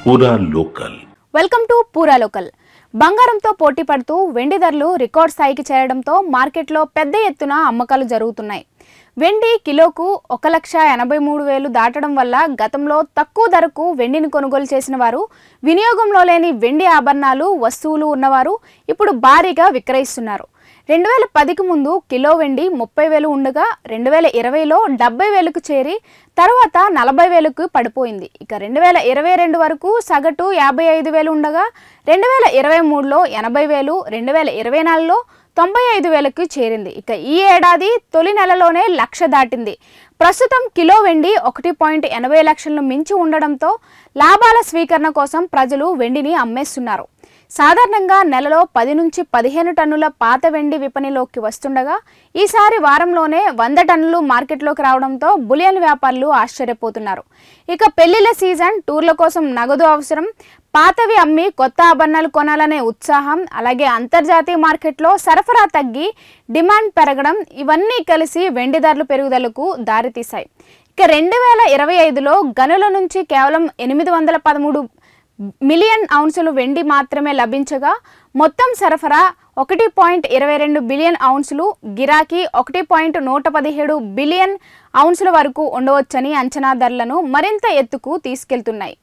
పూరా local. Welcome to పూరా local. బంగారంతో పోటీ పడుతూ వెండి ధరలు రికార్డ్ స్థాయికి చేరడంతో మార్కెట్లో పెద్ద ఎత్తున అమ్మకాలు జరుగుతున్నాయి. వెండి కిలోకు 1,83,000 దాటడం వల్ల గతంలో తక్కువ ధరకు వెండిని కొనుగోలు చేసిన వారు, వినియోగంలో లేని వెండి ఆభరణాలు వస్తువులు ఉన్నవారు ఇప్పుడు భారీగా విక్రయిస్తున్నారు. 2010కు ముందు కిలో వెండి 30,000 ఉండగా 2020లో 70,000కు చేరి తర్వాత 40,000కు పడిపోయింది. ఇక 2022 వరకు సగటు 55,000 ఉండగా 2023లో 80,000, 2024లో 95,000కు చేరింది. ఇక ఈ ఏడాది తొలి నెలలోనే 1,00,000 దాటింది. ప్రస్తుతం కిలో వెండి 1.80 లక్షలను మించి ఉండడంతో లాభాల స్వీకరణ కోసం ప్రజలు వెండిని అమ్మేస్తున్నారు. సాధారణంగా నెలలో 10 నుంచి 15 టన్నుల పాత వెండి విపణిలోకి వస్తుండగా ఈసారి వారంలోనే 100 టన్నులు మార్కెట్లోకి రావడంతో బులియన్ వ్యాపారులు ఆశ్చర్యపోతున్నారు. ఇక పెళ్లిళ్ల సీజన్, టూర్ల కోసం నగదు అవసరం, పాతవి అమ్మి కొత్త ఆభరణాలు కొనాలనే ఉత్సాహం, అలాగే అంతర్జాతీయ మార్కెట్లో సరఫరా తగ్గి డిమాండ్ పెరగడం ఇవన్నీ కలిసి వెండి ధరల పెరుగుదలకు దారితీశాయి. ఇక 2025లో గనుల నుంచి కేవలం 813 మిలియన్ ఔన్సులు వెండి మాత్రమే లభించగా మొత్తం సరఫరా 1.22 బిలియన్ ఔన్సులు, గిరాకీ 1.117 బిలియన్ ఔన్సుల వరకు ఉండవచ్చని అంచనా ధరలను మరింత ఎత్తుకు తీసుకెళ్తున్నాయి.